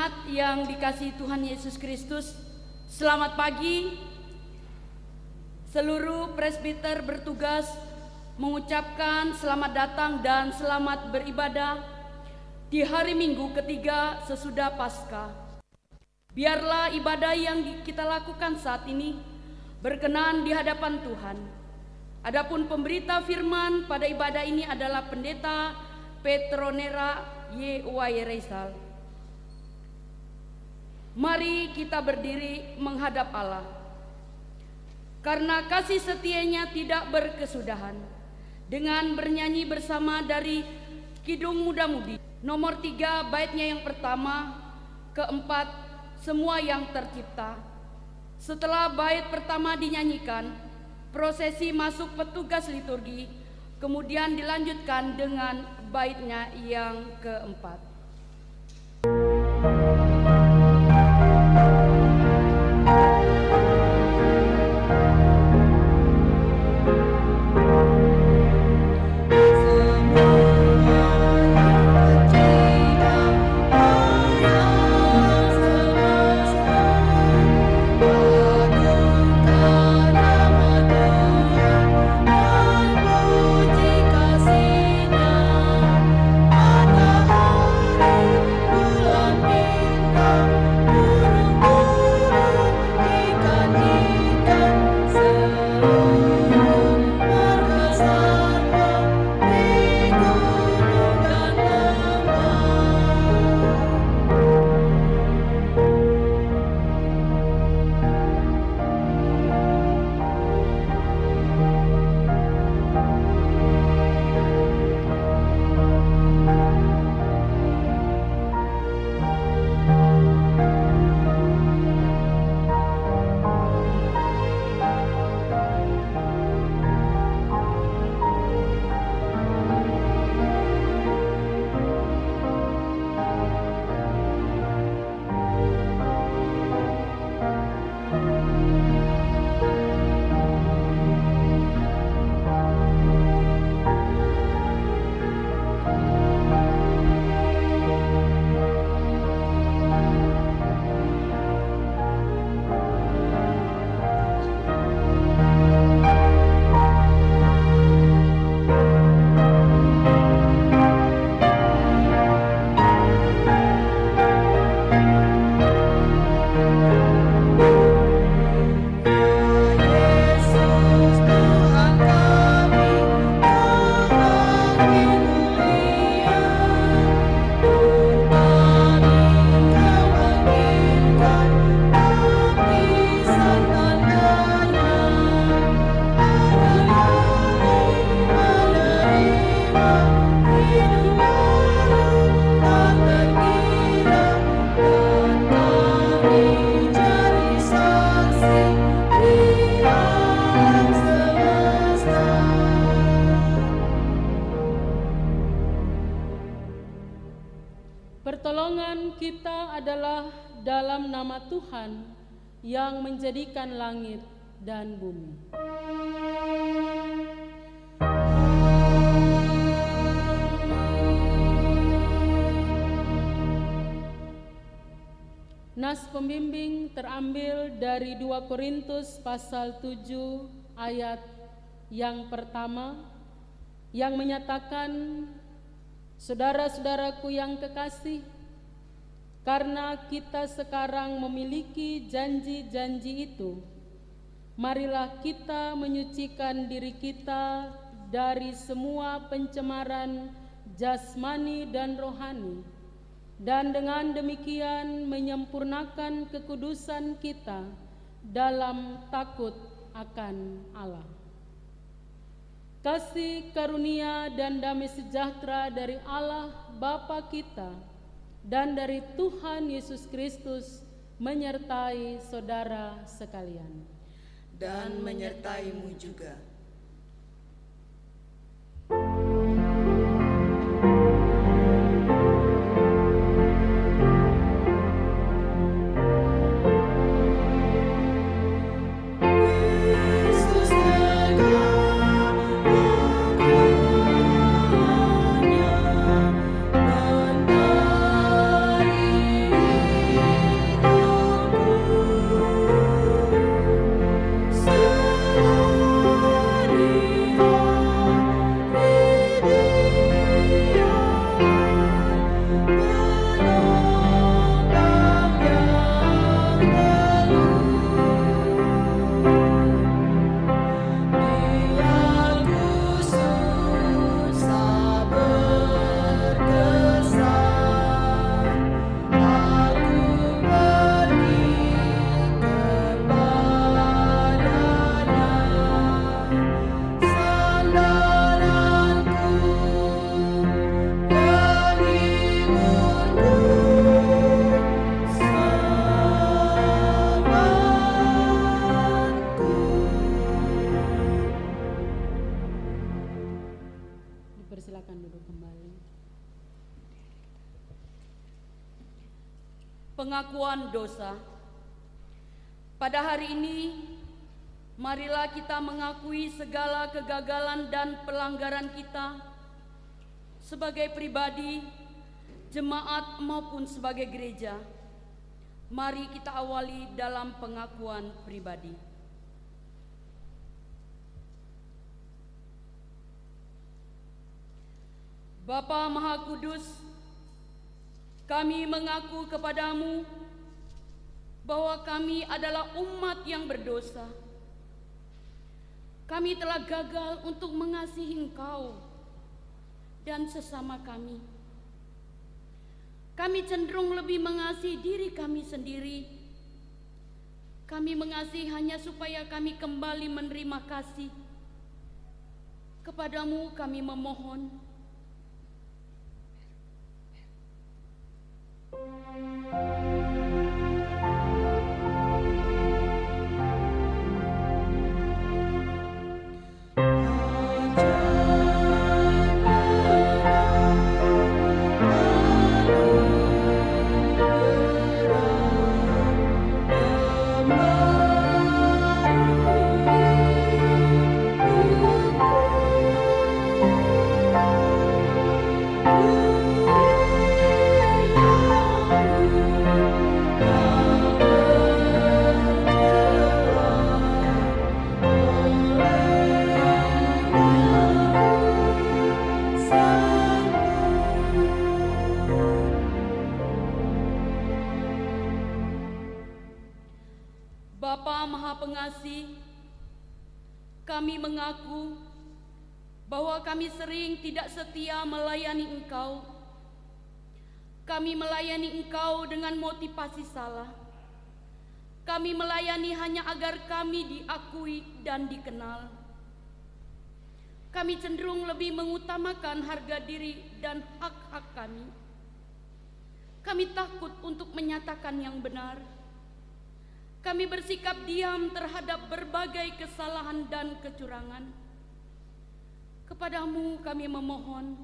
Jemaat yang dikasihi Tuhan Yesus Kristus, selamat pagi. Seluruh presbiter bertugas mengucapkan selamat datang dan selamat beribadah di hari Minggu ketiga sesudah Paskah. Biarlah ibadah yang kita lakukan saat ini berkenan di hadapan Tuhan. Adapun pemberita firman pada ibadah ini adalah Pendeta Petronera Y.W. Reisal. Mari kita berdiri menghadap Allah. Karena kasih setianya tidak berkesudahan, dengan bernyanyi bersama dari Kidung Muda-Mudi nomor 3 baitnya yang pertama, keempat, semua yang tercipta. Setelah bait pertama dinyanyikan, prosesi masuk petugas liturgi, kemudian dilanjutkan dengan baitnya yang keempat. Pertolongan kita adalah dalam nama Tuhan yang menjadikan langit dan bumi. Nas pembimbing terambil dari 2 Korintus pasal 7 ayat yang pertama yang menyatakan, saudara-saudaraku yang kekasih, karena kita sekarang memiliki janji-janji itu, marilah kita menyucikan diri kita dari semua pencemaran jasmani dan rohani, dan dengan demikian menyempurnakan kekudusan kita dalam takut akan Allah. Kasih karunia dan damai sejahtera dari Allah Bapa kita dan dari Tuhan Yesus Kristus menyertai saudara sekalian. Dan menyertaimu juga. Thank you. silakan duduk kembali. Pengakuan dosa. Pada hari ini, marilah kita mengakui segala kegagalan dan pelanggaran kita sebagai pribadi, jemaat maupun sebagai gereja. Mari kita awali dalam pengakuan pribadi. Bapa Maha Kudus, kami mengaku kepadamu bahwa kami adalah umat yang berdosa. Kami telah gagal untuk mengasihi Engkau dan sesama kami. Kami cenderung lebih mengasihi diri kami sendiri. Kami mengasihi hanya supaya kami kembali menerima kasih. Kepadamu kami memohon. Bapa Maha Pengasih, kami mengaku bahwa kami sering tidak setia melayani Engkau. Kami melayani Engkau dengan motivasi salah. Kami melayani hanya agar kami diakui dan dikenal. Kami cenderung lebih mengutamakan harga diri dan hak-hak kami. Kami takut untuk menyatakan yang benar. Kami bersikap diam terhadap berbagai kesalahan dan kecurangan. Kepadamu kami memohon.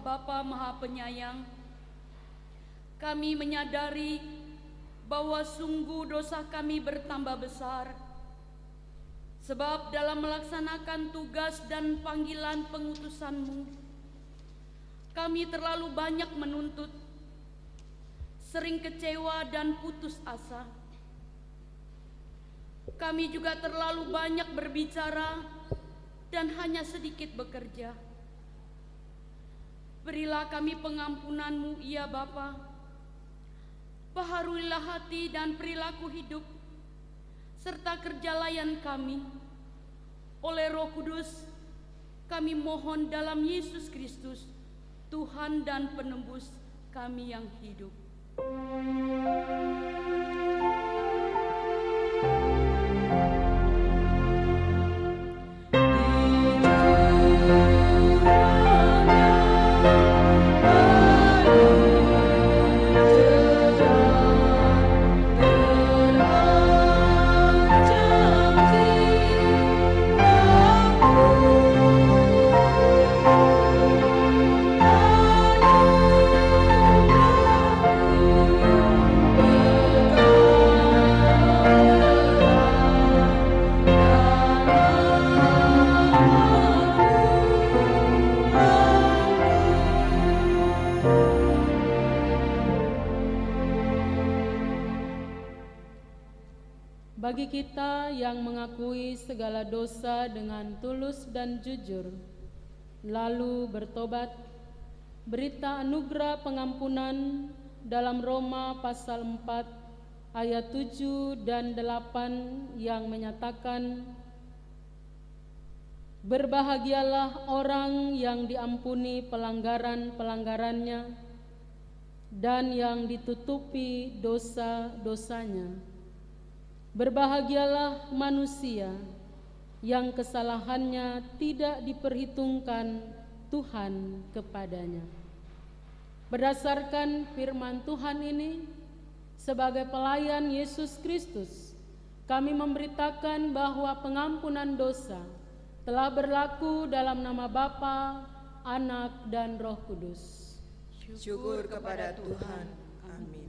Bapa Maha Penyayang, kami menyadari bahwa sungguh dosa kami bertambah besar. Sebab dalam melaksanakan tugas dan panggilan pengutusan-Mu, kami terlalu banyak menuntut, sering kecewa dan putus asa. Kami juga terlalu banyak berbicara dan hanya sedikit bekerja. Berilah kami pengampunan-Mu, ya Bapa. Baharuilah hati dan perilaku hidup, serta kerja layan kami. Oleh Roh Kudus, kami mohon dalam Yesus Kristus, Tuhan dan Penebus kami yang hidup. bagi kita yang mengakui segala dosa dengan tulus dan jujur, lalu bertobat, berita anugerah pengampunan dalam Roma pasal 4 ayat 7 dan 8 yang menyatakan, berbahagialah orang yang diampuni pelanggaran-pelanggarannya dan yang ditutupi dosa-dosanya. Berbahagialah manusia yang kesalahannya tidak diperhitungkan Tuhan kepadanya. Berdasarkan firman Tuhan ini, sebagai pelayan Yesus Kristus, kami memberitakan bahwa pengampunan dosa telah berlaku dalam nama Bapa, Anak, dan Roh Kudus. Syukur kepada Tuhan. Amin.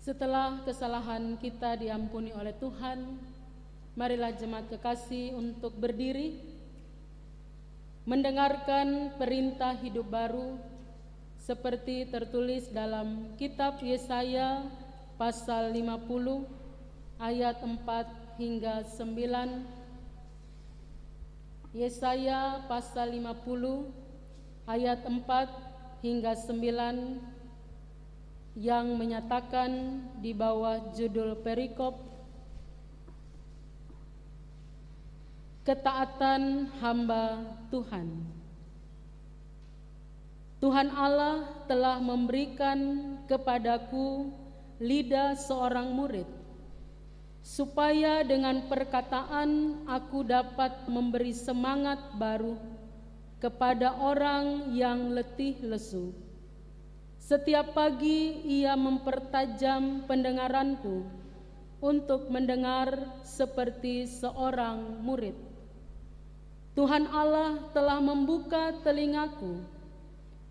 Setelah kesalahan kita diampuni oleh Tuhan, marilah jemaat kekasih untuk berdiri, mendengarkan perintah hidup baru seperti tertulis dalam kitab Yesaya pasal 50 ayat 4 hingga 9. Yesaya pasal 50 ayat 4 hingga 9 yang menyatakan di bawah judul perikop, ketaatan hamba Tuhan. Tuhan Allah telah memberikan kepadaku lidah seorang murid, supaya dengan perkataan aku dapat memberi semangat baru kepada orang yang letih lesu. Setiap pagi ia mempertajam pendengaranku untuk mendengar seperti seorang murid. Tuhan Allah telah membuka telingaku,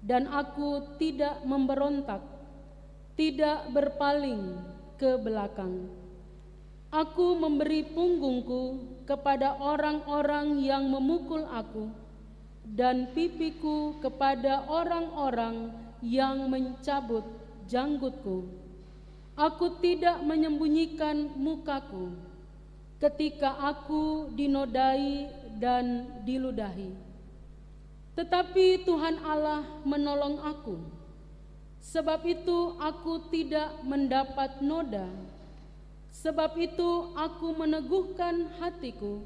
dan aku tidak memberontak, tidak berpaling ke belakang. Aku memberi punggungku kepada orang-orang yang memukul aku, dan pipiku kepada orang-orang yang mencabut janggutku. Aku tidak menyembunyikan mukaku ketika aku dinodai dan diludahi. Tetapi Tuhan Allah menolong aku. Sebab itu aku tidak mendapat noda. Sebab itu aku meneguhkan hatiku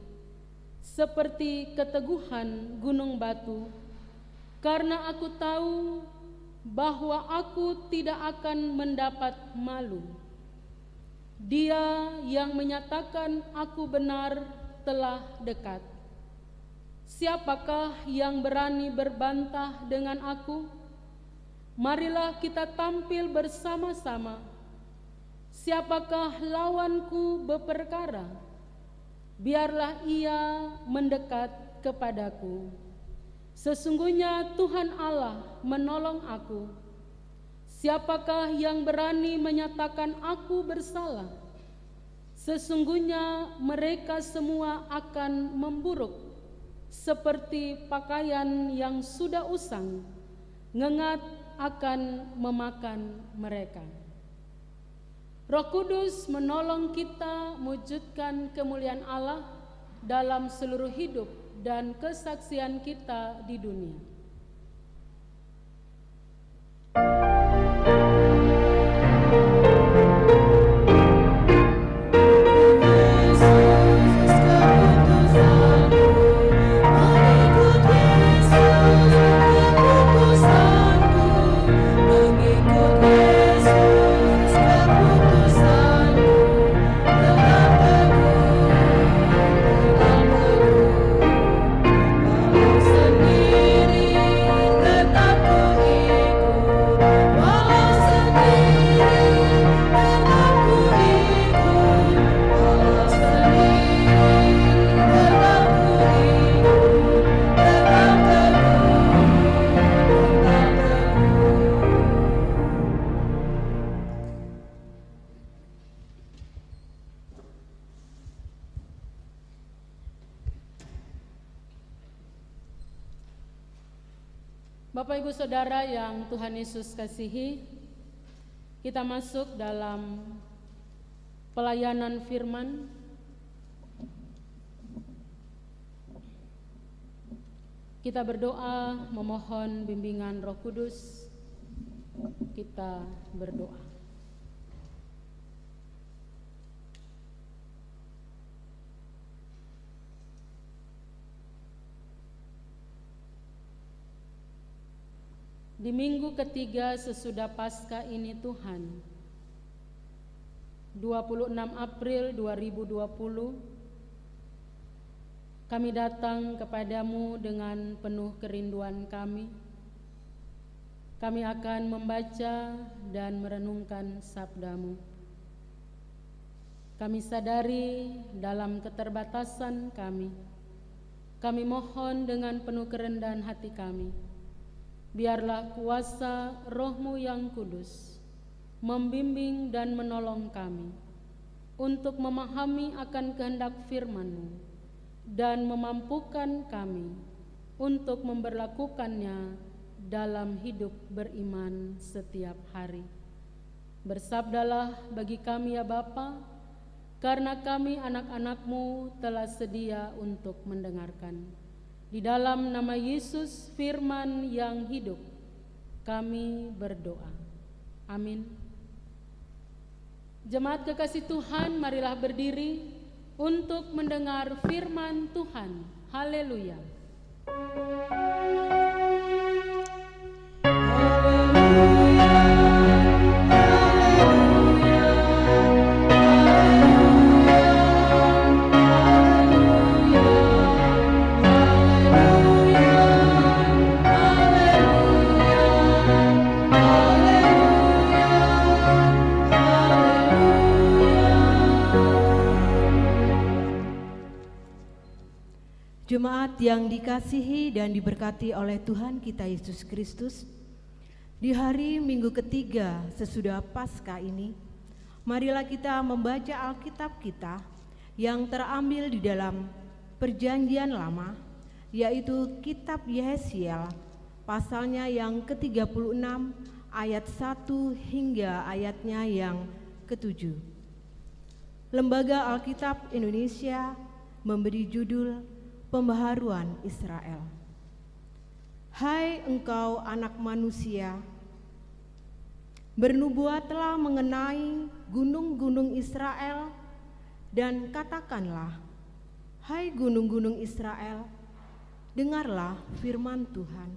seperti keteguhan gunung batu, karena aku tahu bahwa aku tidak akan mendapat malu. Dia yang menyatakan aku benar telah dekat. Siapakah yang berani berbantah dengan aku? Marilah kita tampil bersama-sama. Siapakah lawanku berperkara? Biarlah ia mendekat kepadaku. Sesungguhnya Tuhan Allah menolong aku. Siapakah yang berani menyatakan aku bersalah? Sesungguhnya mereka semua akan memburuk seperti pakaian yang sudah usang, ngengat akan memakan mereka. Roh Kudus menolong kita mewujudkan kemuliaan Allah dalam seluruh hidup dan kesaksian kita di dunia. Yesus, Bapak Ibu Saudara yang Tuhan Yesus kasihi, kita masuk dalam pelayanan firman. Kita berdoa memohon bimbingan Roh Kudus. Kita berdoa. Di minggu ketiga sesudah Paskah ini Tuhan, 26 April 2020, kami datang kepadamu dengan penuh kerinduan kami. Kami akan membaca dan merenungkan sabdamu. Kami sadari dalam keterbatasan kami. Kami mohon dengan penuh kerendahan hati kami, biarlah kuasa Roh-Mu yang kudus membimbing dan menolong kami untuk memahami akan kehendak firman-Mu dan memampukan kami untuk memberlakukannya dalam hidup beriman setiap hari. Bersabdalah bagi kami ya Bapa, karena kami anak-anak-Mu telah sedia untuk mendengarkan. Di dalam nama Yesus firman yang hidup, kami berdoa. Amin. Jemaat kekasih Tuhan, marilah berdiri untuk mendengar firman Tuhan. Haleluya. Jemaat yang dikasihi dan diberkati oleh Tuhan kita Yesus Kristus, di hari minggu ketiga sesudah Paskah ini, marilah kita membaca Alkitab kita yang terambil di dalam Perjanjian Lama, yaitu Kitab Yehezkiel, pasalnya yang ke-36, ayat 1 hingga ayatnya yang ke-7. Lembaga Alkitab Indonesia memberi judul Pembaharuan Israel. Hai engkau anak manusia, bernubuatlah mengenai gunung-gunung Israel dan katakanlah, hai gunung-gunung Israel, dengarlah firman Tuhan.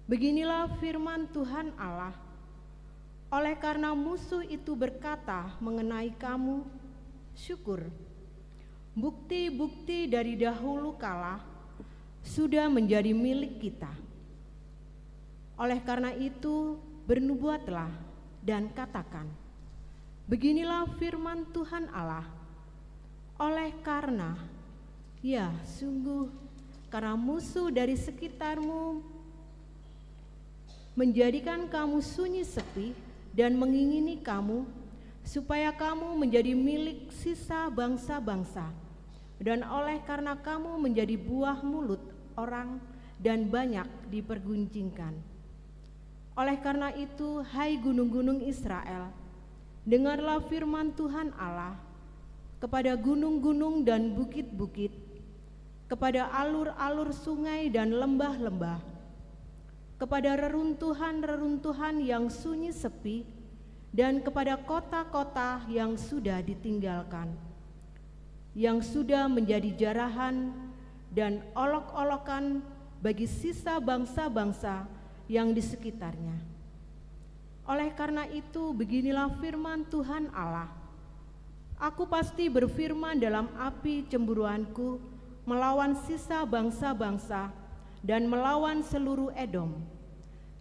Beginilah firman Tuhan Allah, oleh karena musuh itu berkata mengenai kamu, syukur, bukti-bukti dari dahulu kala sudah menjadi milik kita. Oleh karena itu bernubuatlah dan katakan, beginilah firman Tuhan Allah, oleh karena, ya sungguh, karena musuh dari sekitarmu menjadikan kamu sunyi sepi dan mengingini kamu, supaya kamu menjadi milik sisa bangsa-bangsa. Dan oleh karena kamu menjadi buah mulut orang dan banyak diperguncingkan. Oleh karena itu, hai gunung-gunung Israel, dengarlah firman Tuhan Allah kepada gunung-gunung dan bukit-bukit, kepada alur-alur sungai dan lembah-lembah, kepada reruntuhan-reruntuhan yang sunyi sepi, dan kepada kota-kota yang sudah ditinggalkan, yang sudah menjadi jarahan dan olok-olokan bagi sisa bangsa-bangsa yang di sekitarnya. Oleh karena itu, beginilah firman Tuhan Allah, aku pasti berfirman dalam api cemburuanku melawan sisa bangsa-bangsa dan melawan seluruh Edom,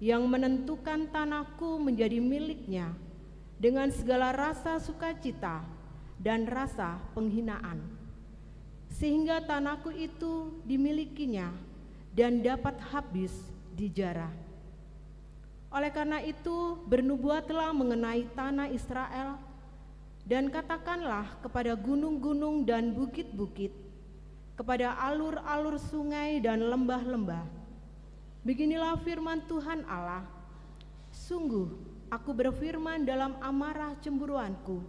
yang menentukan tanahku menjadi miliknya dengan segala rasa sukacita dan rasa penghinaan, sehingga tanahku itu dimilikinya dan dapat habis dijarah. Oleh karena itu bernubuatlah mengenai tanah Israel dan katakanlah kepada gunung-gunung dan bukit-bukit, kepada alur-alur sungai dan lembah-lembah, Beginilah firman Tuhan Allah, sungguh aku berfirman dalam amarah cemburuanku,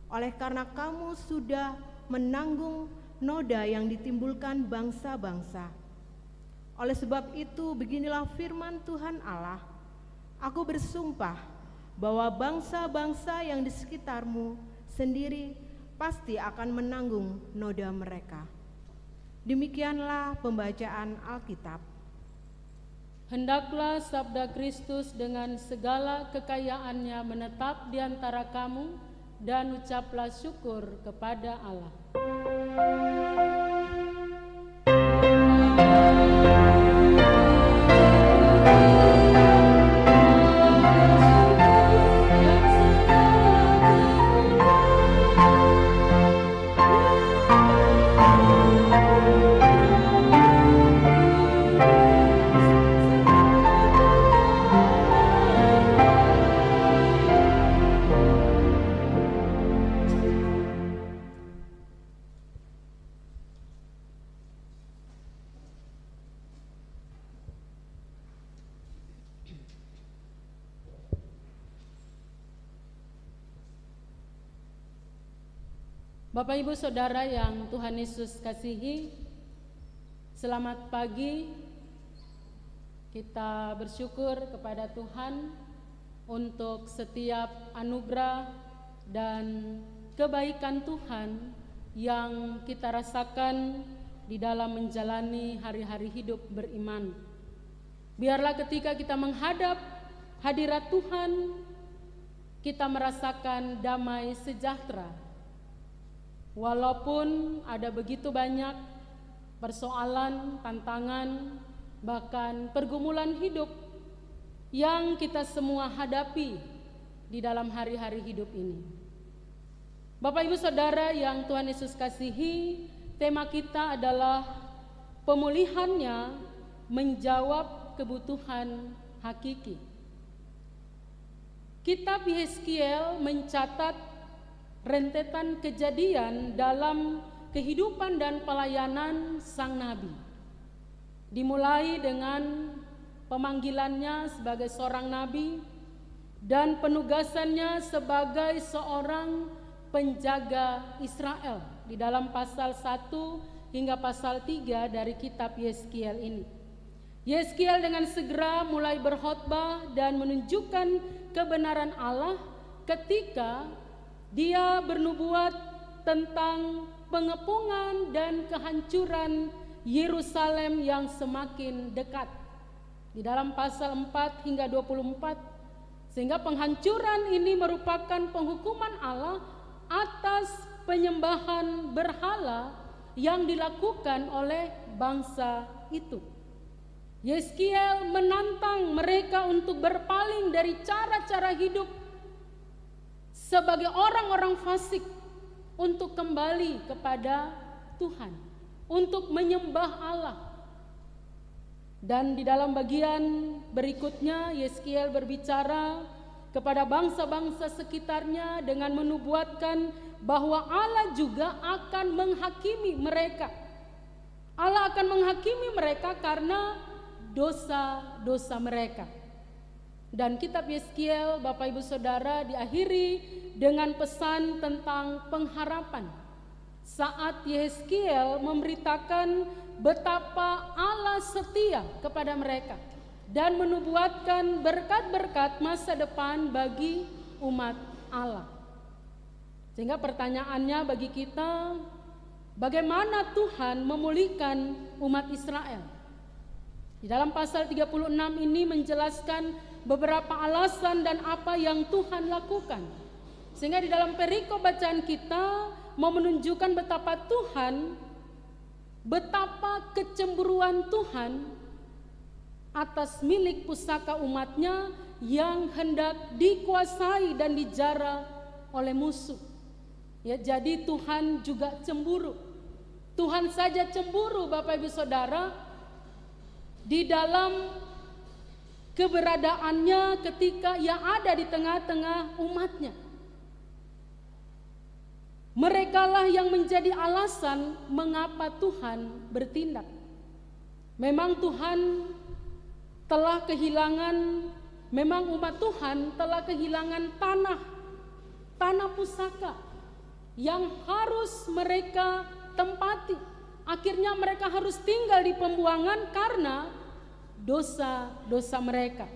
oleh karena kamu sudah menanggung noda yang ditimbulkan bangsa-bangsa. Oleh sebab itu beginilah firman Tuhan Allah, aku bersumpah bahwa bangsa-bangsa yang di sekitarmu sendiri pasti akan menanggung noda mereka. Demikianlah pembacaan Alkitab. Hendaklah sabda Kristus dengan segala kekayaannya menetap di antara kamu, dan ucaplah syukur kepada Allah. Bapak Ibu Saudara yang Tuhan Yesus kasihi, selamat pagi. Kita bersyukur kepada Tuhan untuk setiap anugerah dan kebaikan Tuhan yang kita rasakan di dalam menjalani hari-hari hidup beriman. Biarlah ketika kita menghadap hadirat Tuhan, kita merasakan damai sejahtera. Walaupun ada begitu banyak persoalan, tantangan, bahkan pergumulan hidup yang kita semua hadapi di dalam hari-hari hidup ini. Bapak Ibu Saudara yang Tuhan Yesus kasihi, tema kita adalah pemulihannya menjawab kebutuhan hakiki. Kitab Yeskiel mencatat rentetan kejadian dalam kehidupan dan pelayanan sang nabi. Dimulai dengan pemanggilannya sebagai seorang nabi dan penugasannya sebagai seorang penjaga Israel di dalam pasal 1 hingga pasal 3 dari kitab Yeskiel ini. Yeskiel dengan segera mulai berkhotbah dan menunjukkan kebenaran Allah ketika dia bernubuat tentang pengepungan dan kehancuran Yerusalem yang semakin dekat. Di dalam pasal 4 hingga 24, sehingga penghancuran ini merupakan penghukuman Allah atas penyembahan berhala yang dilakukan oleh bangsa itu. Yeskiel menantang mereka untuk berpaling dari cara-cara hidup sebagai orang-orang fasik untuk kembali kepada Tuhan, untuk menyembah Allah. Dan di dalam bagian berikutnya Yeskiel berbicara kepada bangsa-bangsa sekitarnya dengan menubuatkan bahwa Allah juga akan menghakimi mereka. Allah akan menghakimi mereka karena dosa-dosa mereka. Dan kitab Yeskiel, Bapak Ibu Saudara, diakhiri dengan pesan tentang pengharapan. Saat Yeskiel memberitakan betapa Allah setia kepada mereka dan menubuatkan berkat-berkat masa depan bagi umat Allah. Sehingga pertanyaannya bagi kita, bagaimana Tuhan memulihkan umat Israel? Di dalam pasal 36 ini menjelaskan beberapa alasan dan apa yang Tuhan lakukan. Sehingga di dalam perikop bacaan kita mau menunjukkan betapa kecemburuan Tuhan atas milik pusaka umatnya yang hendak dikuasai dan dijara oleh musuh. Ya, jadi Tuhan juga cemburu. Tuhan saja cemburu, Bapak Ibu Saudara, di dalam keberadaannya ketika ia ada di tengah-tengah umatnya. Merekalah yang menjadi alasan mengapa Tuhan bertindak. Memang Tuhan telah kehilangan, memang umat Tuhan telah kehilangan tanah pusaka yang harus mereka tempati. Akhirnya mereka harus tinggal di pembuangan karena dosa-dosa mereka.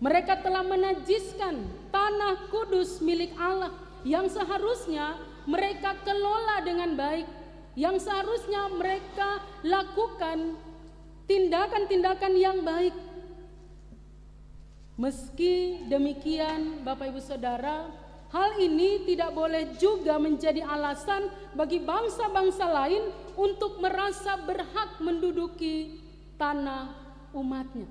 Mereka telah menajiskan tanah kudus milik Allah yang seharusnya mereka kelola dengan baik, yang seharusnya mereka lakukan tindakan-tindakan yang baik. Meski demikian, Bapak Ibu Saudara, hal ini tidak boleh juga menjadi alasan bagi bangsa-bangsa lain untuk merasa berhak menduduki tanah umatnya.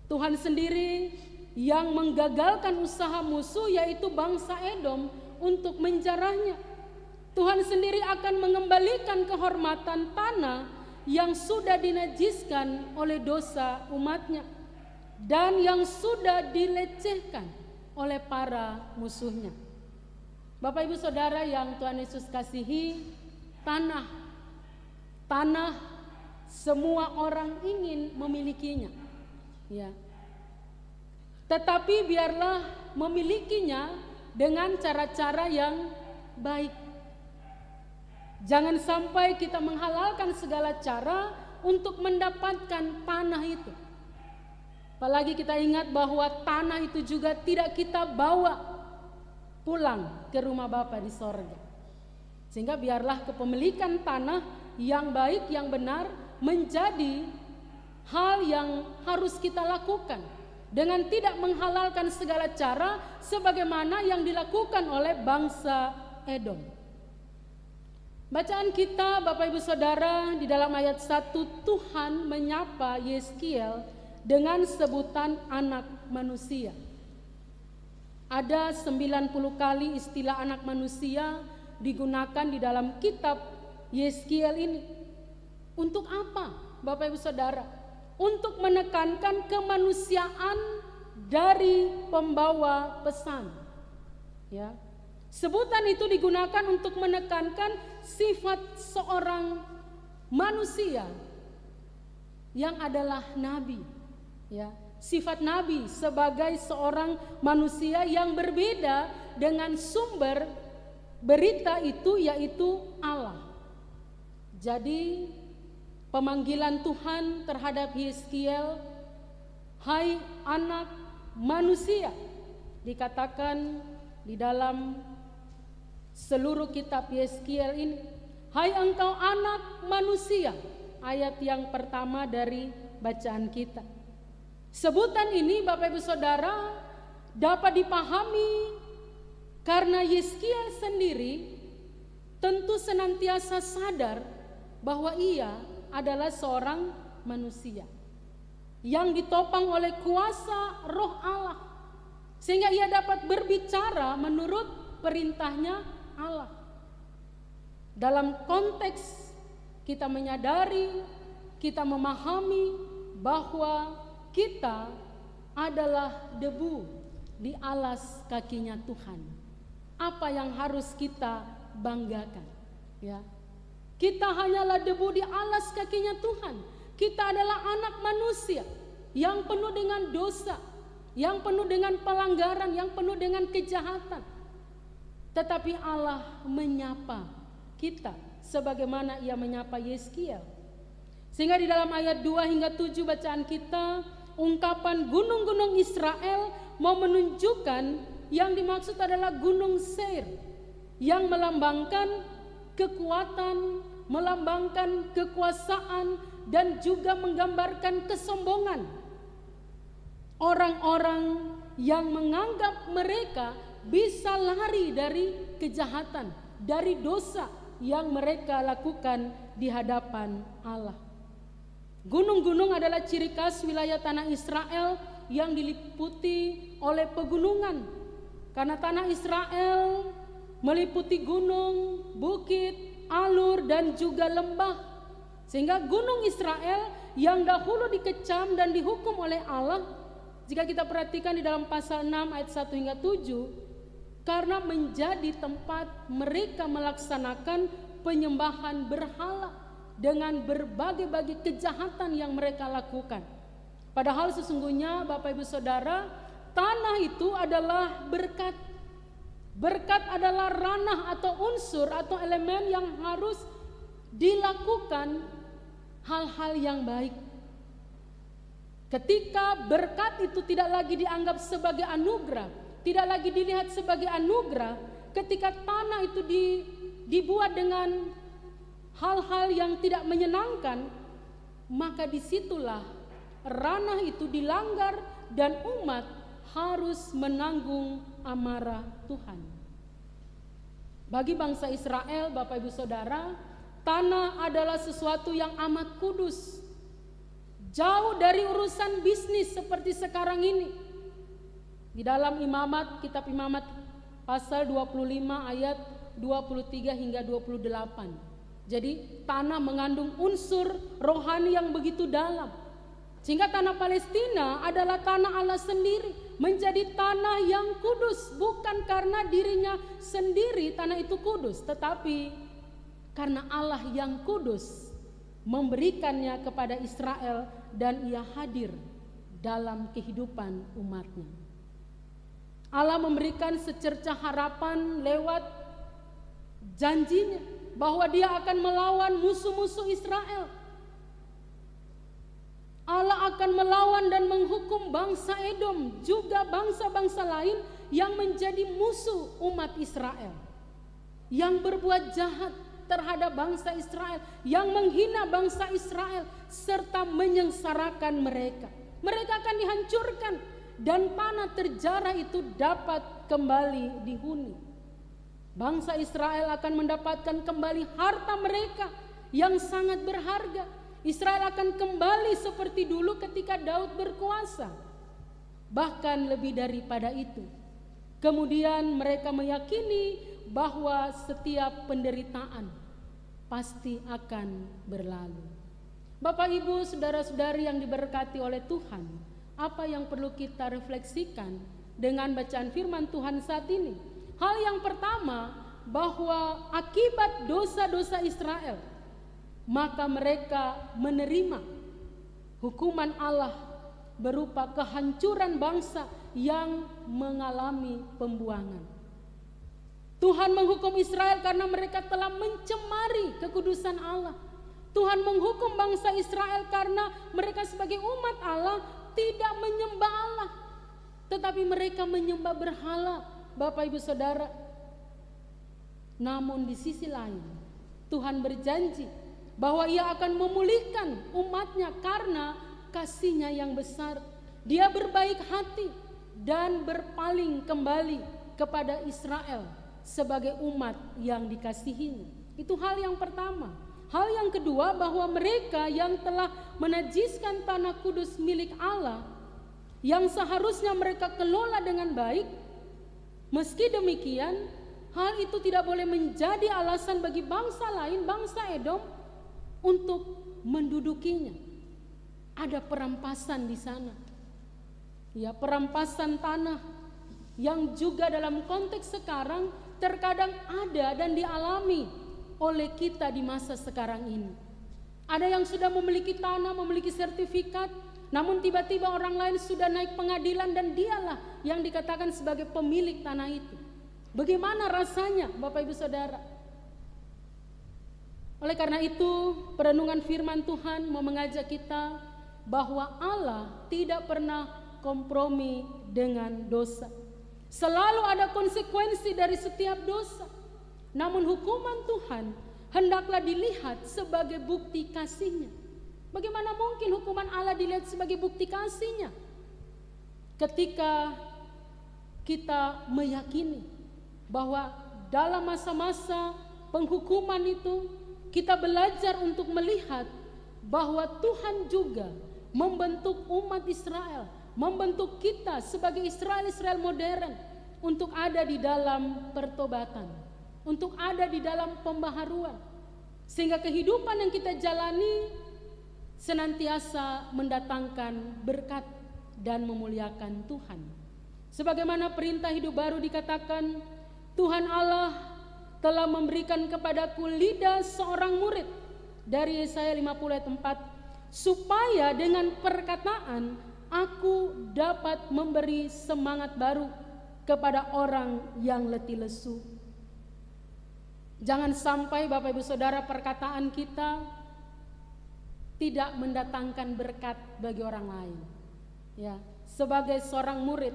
Tuhan sendiri yang menggagalkan usaha musuh, yaitu bangsa Edom, untuk menjarahnya. Tuhan sendiri akan mengembalikan kehormatan tanah yang sudah dinajiskan oleh dosa umatnya dan yang sudah dilecehkan oleh para musuhnya. Bapak Ibu Saudara yang Tuhan Yesus kasihi, tanah semua orang ingin memilikinya, ya. Tetapi biarlah memilikinya dengan cara-cara yang baik. Jangan sampai kita menghalalkan segala cara untuk mendapatkan tanah itu. Apalagi kita ingat bahwa tanah itu juga tidak kita bawa pulang ke rumah Bapa di sorga. Sehingga biarlah kepemilikan tanah yang baik, yang benar menjadi hal yang harus kita lakukan dengan tidak menghalalkan segala cara sebagaimana yang dilakukan oleh bangsa Edom. Bacaan kita Bapak Ibu Saudara di dalam ayat 1, Tuhan menyapa Yeskiel dengan sebutan anak manusia. Ada 90 kali istilah anak manusia digunakan di dalam kitab Yeskiel ini. Untuk apa Bapak Ibu Saudara? Untuk menekankan kemanusiaan dari pembawa pesan. Ya. Sebutan itu digunakan untuk menekankan sifat seorang manusia yang adalah nabi. Ya, sifat nabi sebagai seorang manusia yang berbeda dengan sumber berita itu, yaitu Allah. Jadi pemanggilan Tuhan terhadap Yeskiel, hai anak manusia, dikatakan di dalam seluruh kitab Yeskiel ini, hai engkau anak manusia, ayat yang pertama dari bacaan kita. Sebutan ini Bapak Ibu Saudara dapat dipahami karena Yeskiel sendiri tentu senantiasa sadar bahwa ia adalah seorang manusia yang ditopang oleh kuasa Roh Allah, sehingga ia dapat berbicara menurut perintahnya Allah. Dalam konteks kita menyadari, kita memahami bahwa kita adalah debu di alas kakinya Tuhan. Apa yang harus kita banggakan? Ya, kita hanyalah debu di alas kakinya Tuhan. Kita adalah anak manusia yang penuh dengan dosa, yang penuh dengan pelanggaran, yang penuh dengan kejahatan. Tetapi Allah menyapa kita sebagaimana ia menyapa Yeskiel. Sehingga di dalam ayat 2 hingga 7 bacaan kita, ungkapan gunung-gunung Israel mau menunjukkan yang dimaksud adalah gunung Seir, yang melambangkan kekuatan, melambangkan kekuasaan, dan juga menggambarkan kesombongan orang-orang yang menganggap mereka bisa lari dari kejahatan, dari dosa yang mereka lakukan di hadapan Allah. Gunung-gunung adalah ciri khas wilayah tanah Israel yang diliputi oleh pegunungan. Karena tanah Israel meliputi gunung, bukit, alur, dan juga lembah. Sehingga gunung Israel yang dahulu dikecam dan dihukum oleh Allah, jika kita perhatikan di dalam pasal 6 ayat 1 hingga 7, karena menjadi tempat mereka melaksanakan penyembahan berhala dengan berbagai-bagai kejahatan yang mereka lakukan. Padahal sesungguhnya Bapak Ibu Saudara, tanah itu adalah berkat. Berkat adalah ranah atau unsur atau elemen yang harus dilakukan hal-hal yang baik. Ketika berkat itu tidak lagi dianggap sebagai anugerah, tidak lagi dilihat sebagai anugerah, ketika tanah itu dibuat dengan hal-hal yang tidak menyenangkan, maka disitulah ranah itu dilanggar dan umat harus menanggung amarah Tuhan. Bagi bangsa Israel, Bapak Ibu Saudara, tanah adalah sesuatu yang amat kudus. Jauh dari urusan bisnis seperti sekarang ini. Di dalam Imamat, kitab Imamat pasal 25 ayat 23 hingga 28. Jadi tanah mengandung unsur rohani yang begitu dalam. Sehingga tanah Palestina adalah tanah Allah sendiri, menjadi tanah yang kudus, bukan karena dirinya sendiri tanah itu kudus, tetapi karena Allah yang kudus memberikannya kepada Israel dan ia hadir dalam kehidupan umatnya. Allah memberikan secercah harapan lewat janjinya bahwa dia akan melawan musuh-musuh Israel. Allah akan melawan dan menghukum bangsa Edom, juga bangsa-bangsa lain yang menjadi musuh umat Israel, yang berbuat jahat terhadap bangsa Israel, yang menghina bangsa Israel, serta menyengsarakan mereka. Mereka akan dihancurkan dan tanah terjarah itu dapat kembali dihuni. Bangsa Israel akan mendapatkan kembali harta mereka yang sangat berharga. Israel akan kembali seperti dulu ketika Daud berkuasa, bahkan lebih daripada itu. Kemudian mereka meyakini bahwa setiap penderitaan pasti akan berlalu. Bapak, Ibu, saudara-saudari yang diberkati oleh Tuhan, apa yang perlu kita refleksikan dengan bacaan firman Tuhan saat ini? Hal yang pertama, bahwa akibat dosa-dosa Israel, maka mereka menerima hukuman Allah berupa kehancuran bangsa yang mengalami pembuangan. Tuhan menghukum Israel karena mereka telah mencemari kekudusan Allah. Tuhan menghukum bangsa Israel karena mereka sebagai umat Allah tidak menyembah Allah, tetapi mereka menyembah berhala, Bapak Ibu Saudara. Namun di sisi lain, Tuhan berjanji bahwa ia akan memulihkan umatnya karena kasih-Nya yang besar. Dia berbaik hati dan berpaling kembali kepada Israel sebagai umat yang dikasihinya. Itu hal yang pertama. Hal yang kedua, bahwa mereka yang telah menajiskan tanah kudus milik Allah, yang seharusnya mereka kelola dengan baik, meski demikian, hal itu tidak boleh menjadi alasan bagi bangsa lain, bangsa Edom, untuk mendudukinya. Ada perampasan di sana. Ya, perampasan tanah yang juga dalam konteks sekarang terkadang ada dan dialami oleh kita di masa sekarang ini. Ada yang sudah memiliki tanah, memiliki sertifikat, namun tiba-tiba orang lain sudah naik pengadilan dan dialah yang dikatakan sebagai pemilik tanah itu. Bagaimana rasanya, Bapak Ibu Saudara? Oleh karena itu, perenungan firman Tuhan mau mengajak kita bahwa Allah tidak pernah kompromi dengan dosa. Selalu ada konsekuensi dari setiap dosa. Namun hukuman Tuhan hendaklah dilihat sebagai bukti kasih-Nya. Bagaimana mungkin hukuman Allah dilihat sebagai bukti kasih-Nya? Ketika kita meyakini bahwa dalam masa-masa penghukuman itu kita belajar untuk melihat bahwa Tuhan juga membentuk umat Israel, membentuk kita sebagai Israel modern untuk ada di dalam pertobatan, untuk ada di dalam pembaharuan, sehingga kehidupan yang kita jalani senantiasa mendatangkan berkat dan memuliakan Tuhan. Sebagaimana perintah hidup baru dikatakan, Tuhan Allah telah memberikan kepadaku lidah seorang murid, dari Yesaya 50 ayat 4, supaya dengan perkataan aku dapat memberi semangat baru kepada orang yang letih lesu. Jangan sampai Bapak Ibu Saudara perkataan kita tidak mendatangkan berkat bagi orang lain. Ya, sebagai seorang murid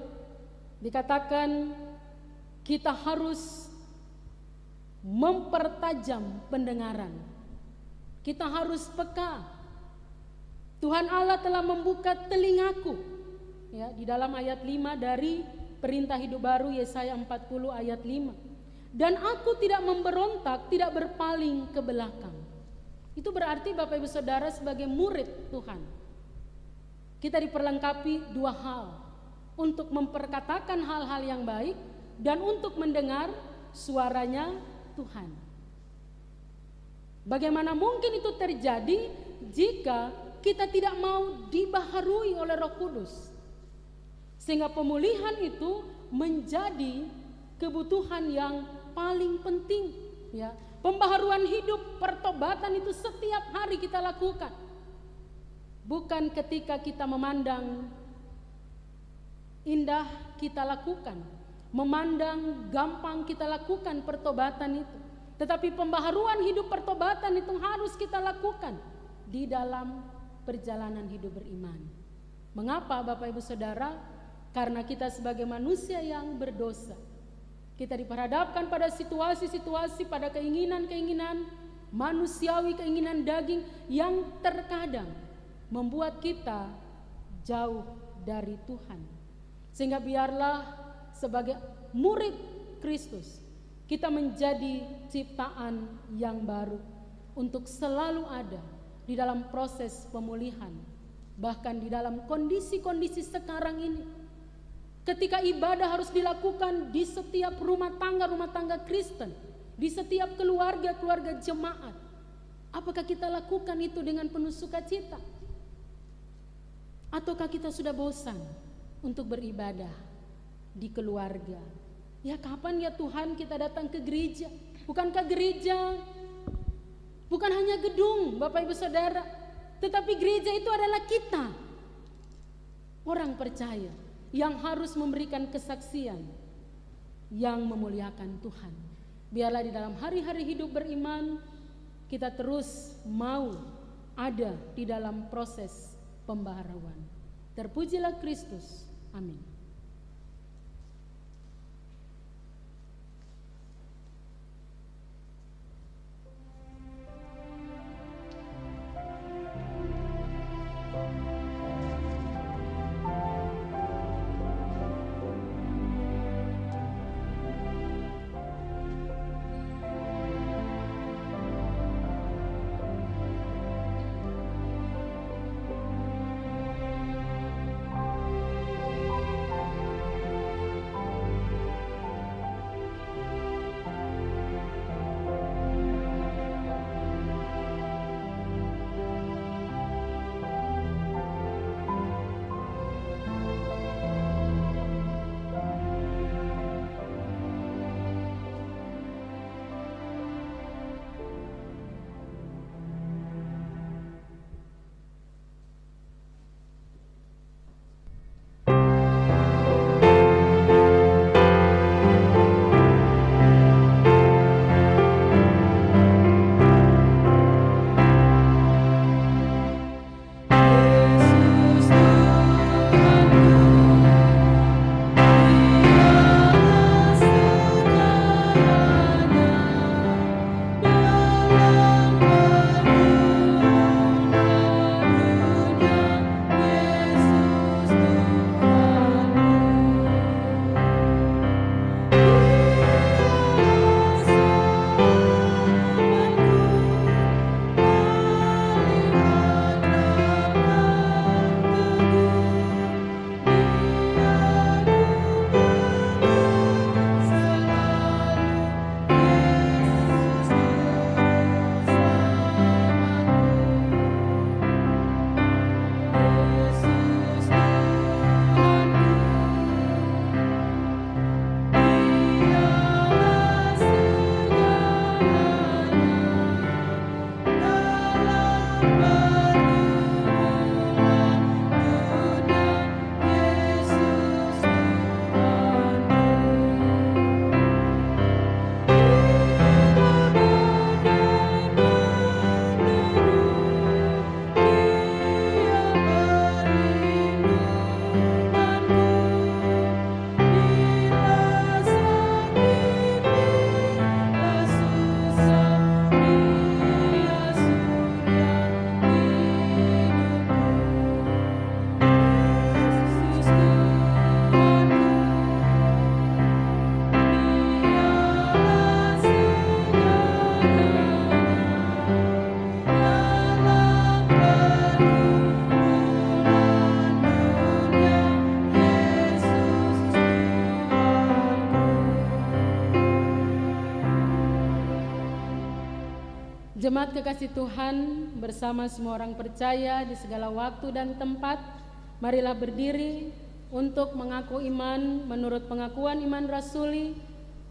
dikatakan kita harus mempertajam pendengaran. Kita harus peka. Tuhan Allah telah membuka telingaku. Ya, di dalam ayat 5 dari Perintah Hidup Baru Yesaya 40 ayat 5. Dan aku tidak memberontak, tidak berpaling ke belakang. Itu berarti Bapak Ibu Saudara sebagai murid Tuhan, kita diperlengkapi dua hal. Untuk memperkatakan hal-hal yang baik dan untuk mendengar suaranya Tuhan. Bagaimana mungkin itu terjadi jika kita tidak mau dibaharui oleh Roh Kudus? Sehingga pemulihan itu menjadi kebutuhan yang paling penting, ya. Pembaharuan hidup, pertobatan itu setiap hari kita lakukan. Bukan ketika kita memandang indah kita lakukan, memandang gampang kita lakukan pertobatan itu. Tetapi pembaharuan hidup pertobatan itu harus kita lakukan di dalam perjalanan hidup beriman. Mengapa Bapak Ibu Saudara? Karena kita sebagai manusia yang berdosa, kita diperhadapkan pada situasi-situasi, pada keinginan-keinginan manusiawi, keinginan daging yang terkadang membuat kita jauh dari Tuhan. Sehingga biarlah sebagai murid Kristus kita menjadi ciptaan yang baru untuk selalu ada di dalam proses pemulihan. Bahkan di dalam kondisi-kondisi sekarang ini, ketika ibadah harus dilakukan di setiap rumah tangga Kristen, di setiap keluarga jemaat, apakah kita lakukan itu dengan penuh sukacita? Ataukah kita sudah bosan untuk beribadah di keluarga? Ya, kapan ya Tuhan kita datang ke gereja? Bukankah gereja bukan hanya gedung, Bapak Ibu Saudara, tetapi gereja itu adalah kita, orang percaya yang harus memberikan kesaksian yang memuliakan Tuhan. Biarlah di dalam hari-hari hidup beriman kita terus mau ada di dalam proses pembaharuan. Terpujilah Kristus. Amin. Jemaat kekasih Tuhan, bersama semua orang percaya di segala waktu dan tempat, marilah berdiri untuk mengaku iman menurut pengakuan iman rasuli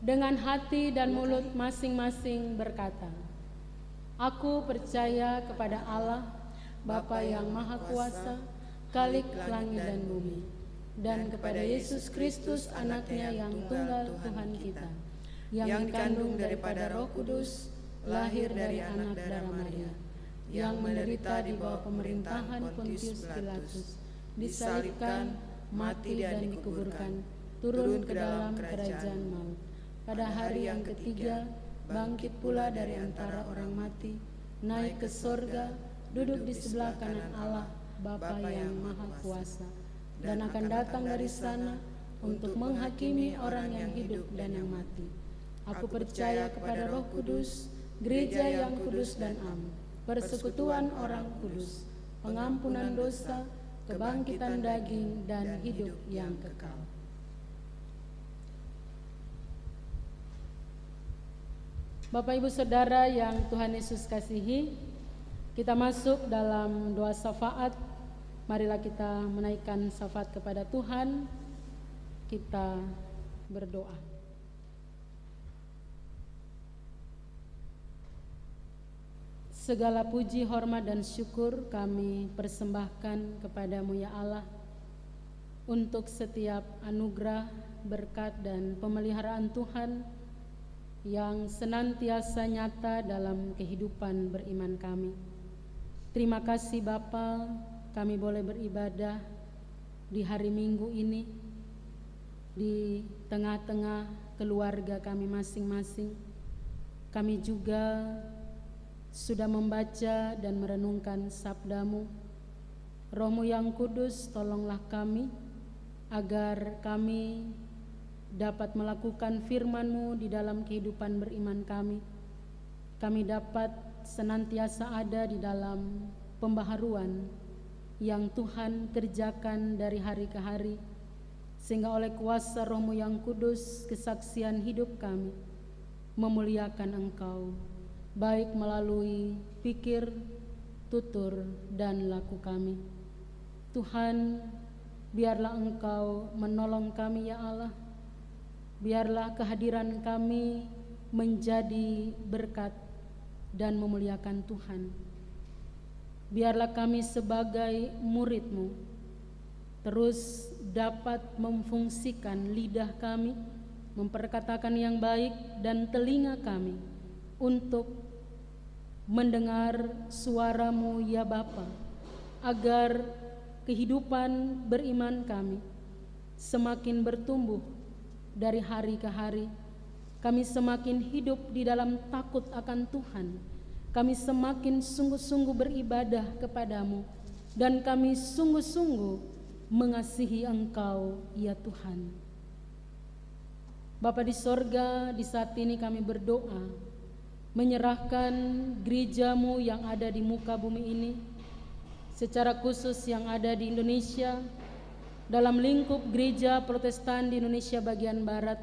dengan hati dan mulut masing-masing berkata, Aku percaya kepada Allah, Bapa yang Maha Kuasa, Khalik langit dan bumi, dan kepada Yesus Kristus anaknya yang tunggal Tuhan kita, yang dikandung daripada Roh Kudus, lahir dari anak darah Maria, yang menderita di bawah pemerintahan Pontius Pilatus, disalibkan, mati dan dikuburkan, turun ke dalam kerajaan maut. Pada hari yang ketiga, bangkit pula dari antara orang mati, naik ke sorga, duduk di sebelah kanan Allah, Bapa yang Maha Kuasa, dan akan datang dari sana untuk menghakimi orang yang hidup dan yang mati. Aku percaya kepada Roh Kudus, Gereja yang kudus dan am, persekutuan orang kudus, pengampunan dosa, kebangkitan daging, dan hidup yang kekal. Bapak Ibu Saudara yang Tuhan Yesus kasihi, kita masuk dalam doa syafaat. Marilah kita menaikkan syafaat kepada Tuhan. Kita berdoa. Segala puji, hormat, dan syukur kami persembahkan kepadamu ya Allah untuk setiap anugerah, berkat, dan pemeliharaan Tuhan yang senantiasa nyata dalam kehidupan beriman kami. Terima kasih Bapa, kami boleh beribadah di hari Minggu ini di tengah-tengah keluarga kami masing-masing. Kami juga sudah membaca dan merenungkan sabda-Mu. Roh-Mu yang kudus, tolonglah kami agar kami dapat melakukan firman-Mu di dalam kehidupan beriman kami. Kami dapat senantiasa ada di dalam pembaharuan yang Tuhan kerjakan dari hari ke hari, sehingga oleh kuasa Roh-Mu yang kudus, kesaksian hidup kami memuliakan Engkau, baik melalui pikir, tutur, dan laku kami. Tuhan, biarlah Engkau menolong kami ya Allah. Biarlah kehadiran kami menjadi berkat dan memuliakan Tuhan. Biarlah kami sebagai murid-Mu terus dapat memfungsikan lidah kami, memperkatakan yang baik, dan telinga kami untuk mendengar suara-Mu ya Bapa, agar kehidupan beriman kami semakin bertumbuh dari hari ke hari. Kami semakin hidup di dalam takut akan Tuhan. Kami semakin sungguh-sungguh beribadah kepadamu, dan kami sungguh-sungguh mengasihi Engkau ya Tuhan. Bapa di sorga, di saat ini kami berdoa menyerahkan gereja-Mu yang ada di muka bumi ini, secara khusus yang ada di Indonesia, dalam lingkup gereja Protestan di Indonesia bagian Barat.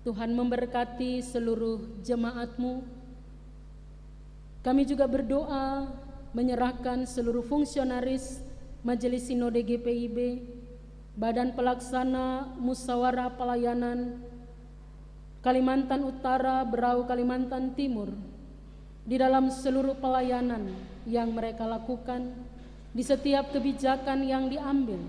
Tuhan memberkati seluruh jemaat-Mu. Kami juga berdoa menyerahkan seluruh fungsionaris Majelis Sinode GPIB, Badan Pelaksana Musyawarah Pelayanan Kalimantan Utara, Berau, Kalimantan Timur, di dalam seluruh pelayanan yang mereka lakukan, di setiap kebijakan yang diambil,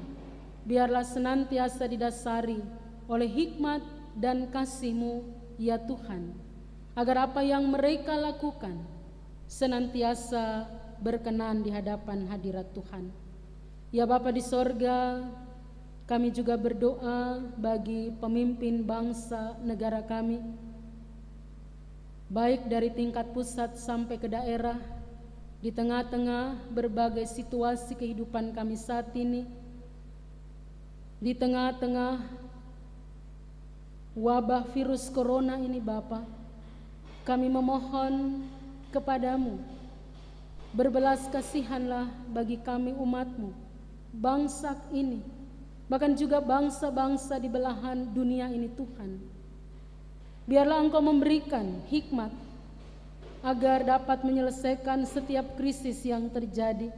biarlah senantiasa didasari oleh hikmat dan kasih-Mu ya Tuhan, agar apa yang mereka lakukan senantiasa berkenan di hadapan hadirat Tuhan. Ya Bapa di sorga, kami juga berdoa bagi pemimpin bangsa negara kami, baik dari tingkat pusat sampai ke daerah, di tengah-tengah berbagai situasi kehidupan kami saat ini, di tengah-tengah wabah virus corona ini Bapa, kami memohon kepadamu, berbelas kasihanlah bagi kami umat-Mu, bangsa ini, bahkan juga bangsa-bangsa di belahan dunia ini Tuhan. Biarlah Engkau memberikan hikmat, agar dapat menyelesaikan setiap krisis yang terjadi.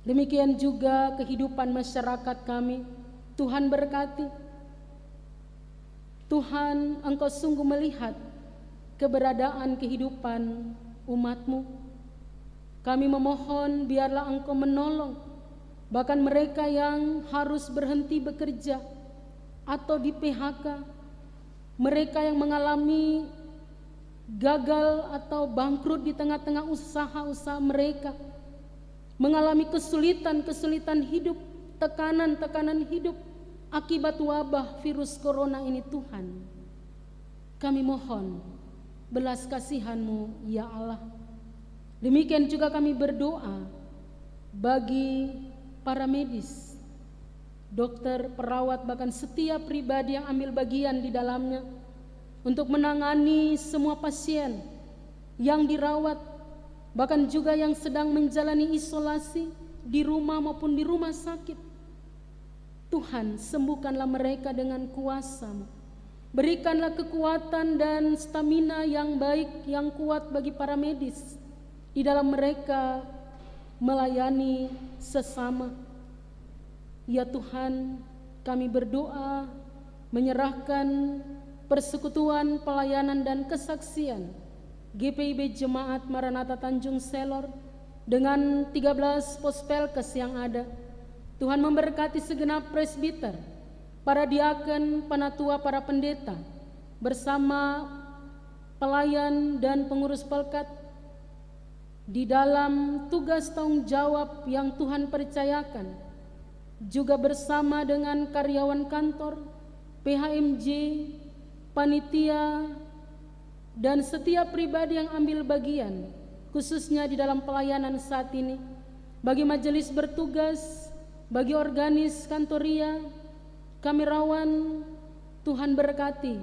Demikian juga kehidupan masyarakat kami, Tuhan berkati. Tuhan, Engkau sungguh melihat keberadaan kehidupan umat-Mu. Kami memohon biarlah Engkau menolong bahkan mereka yang harus berhenti bekerja atau di PHK, mereka yang mengalami gagal atau bangkrut di tengah-tengah usaha-usaha mereka, mengalami kesulitan-kesulitan hidup, tekanan-tekanan hidup akibat wabah virus corona ini. Tuhan, kami mohon belas kasihan-Mu ya Allah. Demikian juga kami berdoa bagi para medis, dokter, perawat, bahkan setiap pribadi yang ambil bagian di dalamnya untuk menangani semua pasien yang dirawat, bahkan juga yang sedang menjalani isolasi di rumah maupun di rumah sakit. Tuhan, sembuhkanlah mereka dengan kuasa-Mu. Berikanlah kekuatan dan stamina yang baik, yang kuat bagi para medis di dalam mereka melayani sesama. Ya Tuhan, kami berdoa menyerahkan persekutuan, pelayanan dan kesaksian GPIB Jemaat Maranatha Tanjung Selor dengan 13 pospelkes yang ada. Tuhan memberkati segenap presbiter, para diaken, panatua, para pendeta, bersama pelayan dan pengurus pelkat di dalam tugas tanggung jawab yang Tuhan percayakan, juga bersama dengan karyawan kantor, PHMJ, panitia, dan setiap pribadi yang ambil bagian, khususnya di dalam pelayanan saat ini, bagi majelis bertugas, bagi organis kantoria, kami rawan. Tuhan berkati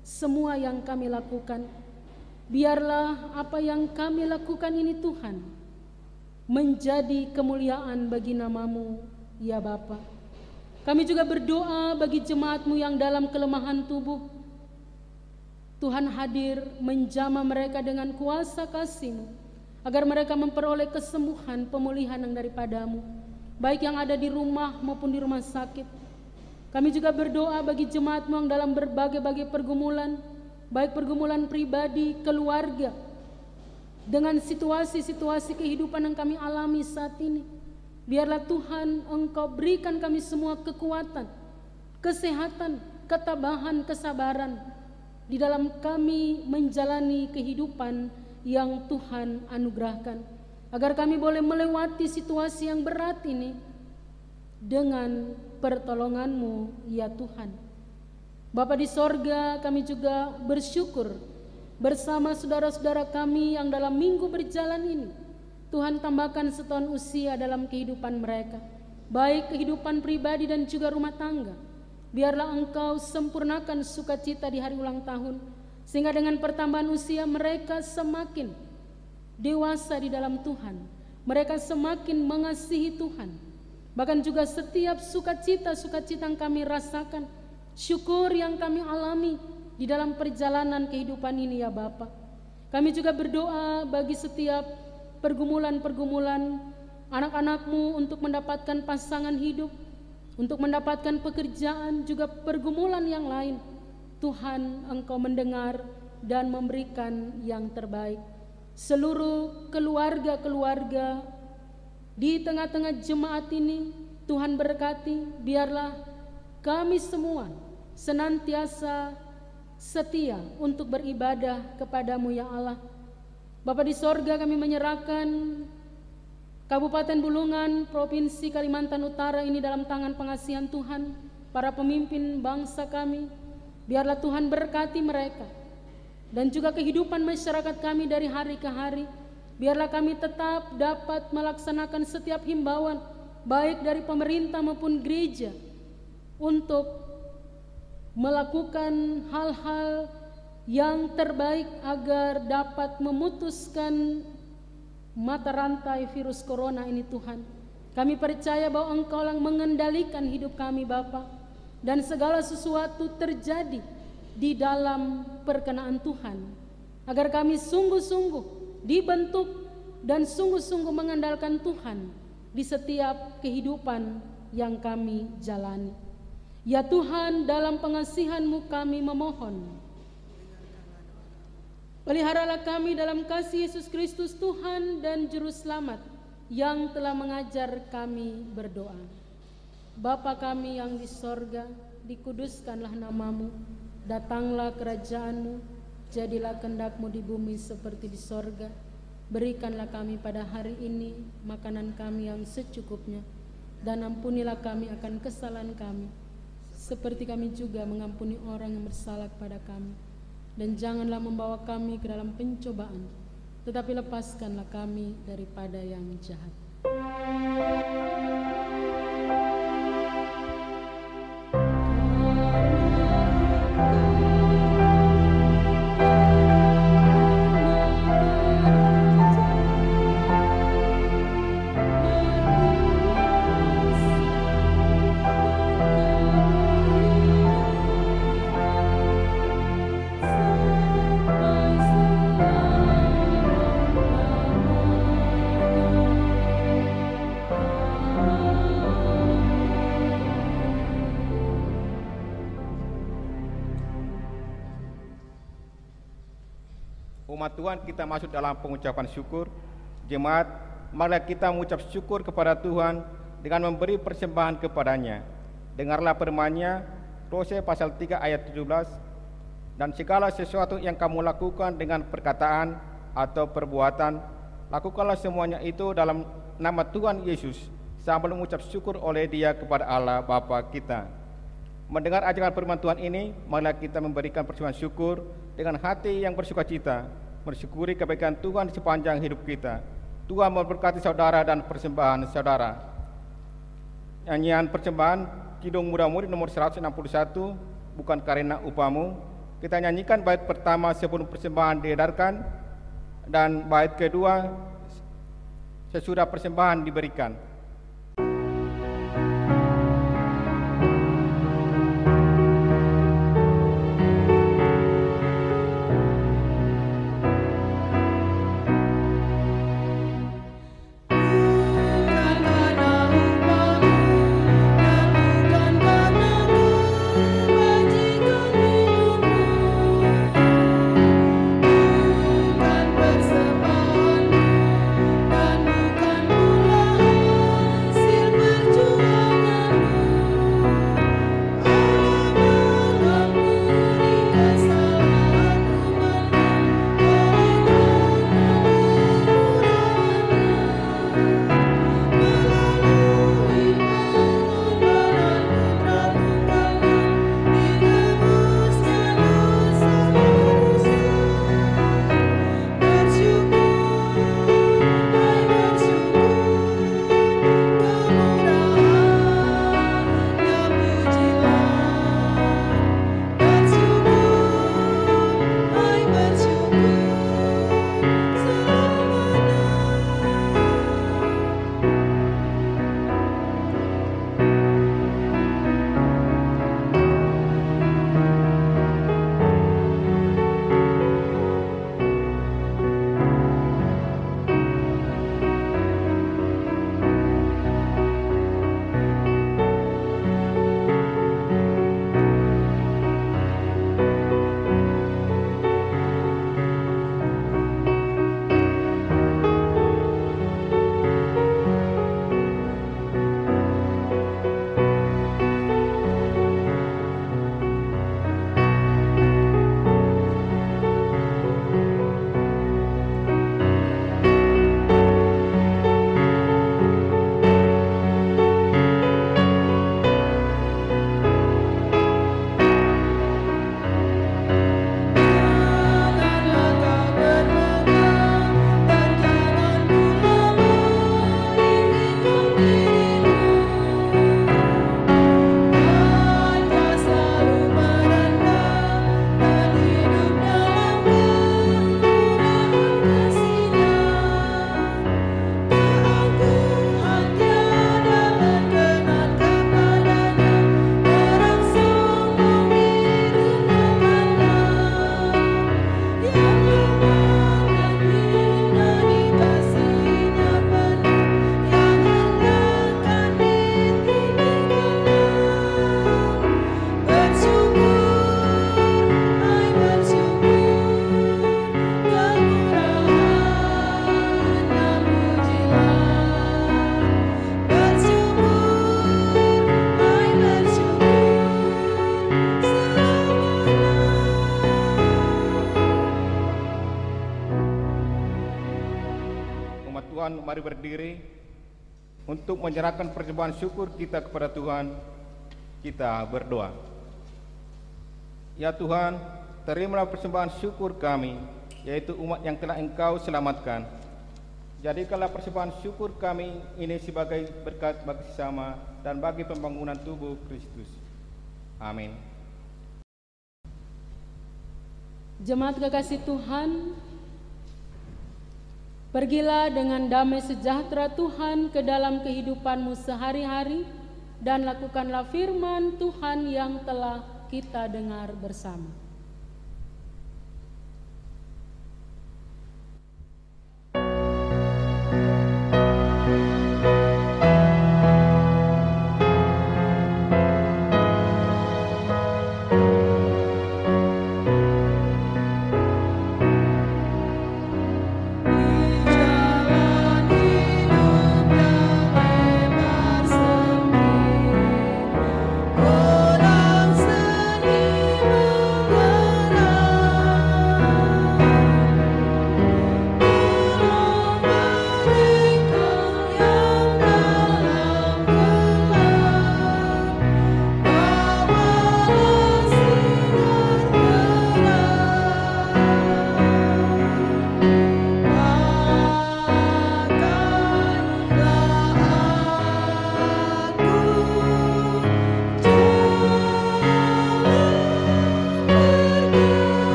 semua yang kami lakukan. Biarlah apa yang kami lakukan ini Tuhan menjadi kemuliaan bagi nama-Mu ya Bapa. Kami juga berdoa bagi jemaat-Mu yang dalam kelemahan tubuh. Tuhan hadir menjamah mereka dengan kuasa kasih-Mu, agar mereka memperoleh kesembuhan, pemulihan yang daripada-Mu, baik yang ada di rumah maupun di rumah sakit. Kami juga berdoa bagi jemaat-Mu yang dalam berbagai-bagai pergumulan, baik pergumulan pribadi, keluarga, dengan situasi-situasi kehidupan yang kami alami saat ini. Biarlah Tuhan Engkau berikan kami semua kekuatan, kesehatan, ketabahan, kesabaran di dalam kami menjalani kehidupan yang Tuhan anugerahkan, agar kami boleh melewati situasi yang berat ini dengan pertolongan-Mu ya Tuhan. Bapa di sorga, kami juga bersyukur bersama saudara-saudara kami yang dalam minggu berjalan ini. Tuhan tambahkan setahun usia dalam kehidupan mereka, baik kehidupan pribadi dan juga rumah tangga. Biarlah Engkau sempurnakan sukacita di hari ulang tahun, sehingga dengan pertambahan usia mereka semakin dewasa di dalam Tuhan. Mereka semakin mengasihi Tuhan. Bahkan juga setiap sukacita-sukacita yang kami rasakan, syukur yang kami alami di dalam perjalanan kehidupan ini ya Bapa. Kami juga berdoa bagi setiap pergumulan-pergumulan anak-anak-Mu untuk mendapatkan pasangan hidup, untuk mendapatkan pekerjaan, juga pergumulan yang lain. Tuhan, Engkau mendengar dan memberikan yang terbaik. Seluruh keluarga-keluarga di tengah-tengah jemaat ini, Tuhan berkati. Biarlah kami semua senantiasa setia untuk beribadah kepadamu ya Allah. Bapa di sorga, kami menyerahkan Kabupaten Bulungan, Provinsi Kalimantan Utara ini dalam tangan pengasihan Tuhan, para pemimpin bangsa kami. Biarlah Tuhan berkati mereka dan juga kehidupan masyarakat kami dari hari ke hari. Biarlah kami tetap dapat melaksanakan setiap himbauan, baik dari pemerintah maupun gereja, untuk melakukan hal-hal yang terbaik agar dapat memutuskan mata rantai virus corona ini Tuhan. Kami percaya bahwa Engkau yang mengendalikan hidup kami Bapa, dan segala sesuatu terjadi di dalam perkenaan Tuhan. agar kami sungguh-sungguh dibentuk dan sungguh-sungguh mengandalkan Tuhan di setiap kehidupan yang kami jalani. Ya Tuhan, dalam pengasihan-Mu kami memohon, peliharalah kami dalam kasih Yesus Kristus Tuhan dan Juru Selamat yang telah mengajar kami berdoa. Bapa kami yang di sorga, dikuduskanlah nama-Mu, datanglah kerajaan-Mu, jadilah kehendak-Mu di bumi seperti di sorga. Berikanlah kami pada hari ini makanan kami yang secukupnya, dan ampunilah kami akan kesalahan kami, seperti kami juga mengampuni orang yang bersalah kepada kami. Dan janganlah membawa kami ke dalam pencobaan, tetapi lepaskanlah kami daripada yang jahat. Umat Tuhan, kita masuk dalam pengucapan syukur. Jemaat, marilah kita mengucap syukur kepada Tuhan dengan memberi persembahan kepadanya. Dengarlah firman-Nya, Kolose pasal 3 ayat 17, dan segala sesuatu yang kamu lakukan dengan perkataan atau perbuatan, lakukanlah semuanya itu dalam nama Tuhan Yesus, sambil mengucap syukur oleh Dia kepada Allah Bapa kita. Mendengar ajaran firman Tuhan ini, marilah kita memberikan persembahan syukur dengan hati yang bersukacita, bersyukuri kebaikan Tuhan di sepanjang hidup kita. Tuhan memberkati saudara dan persembahan saudara. Nyanyian persembahan Kidung Muda-Mudi nomor 161, bukan karena upamu. Kita nyanyikan bait pertama sebelum persembahan diedarkan, dan bait kedua sesudah persembahan diberikan. Dan bukan pula Tuhan, mari berdiri untuk menyerahkan persembahan syukur kita kepada Tuhan. Kita berdoa. Ya Tuhan, terimalah persembahan syukur kami, yaitu umat yang telah Engkau selamatkan. Jadikanlah persembahan syukur kami ini sebagai berkat bagi sesama dan bagi pembangunan tubuh Kristus. Amin. Jemaat kekasih Tuhan, pergilah dengan damai sejahtera Tuhan ke dalam kehidupanmu sehari-hari dan lakukanlah firman Tuhan yang telah kita dengar bersama.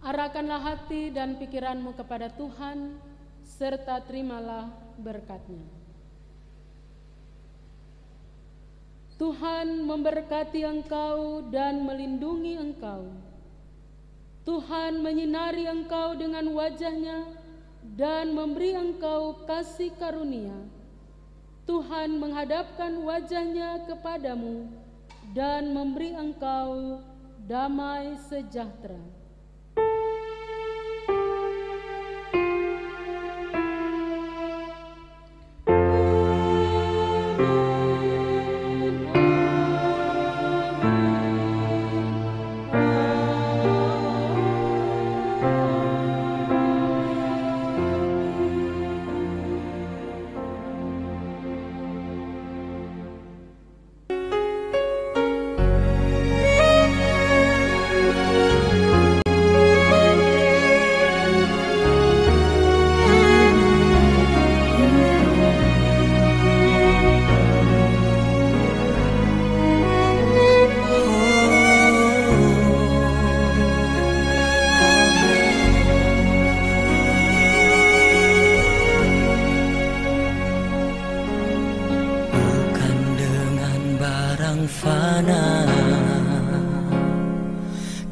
Arahkanlah hati dan pikiranmu kepada Tuhan, serta terimalah berkat-Nya. Tuhan memberkati engkau dan melindungi engkau. Tuhan menyinari engkau dengan wajah-Nya dan memberi engkau kasih karunia. Tuhan menghadapkan wajah-Nya kepadamu dan memberi engkau damai sejahtera.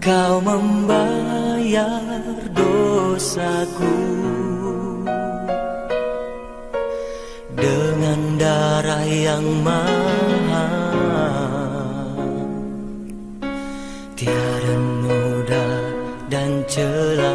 Kau membayar dosaku dengan darah yang mahal, tiada noda dan celah.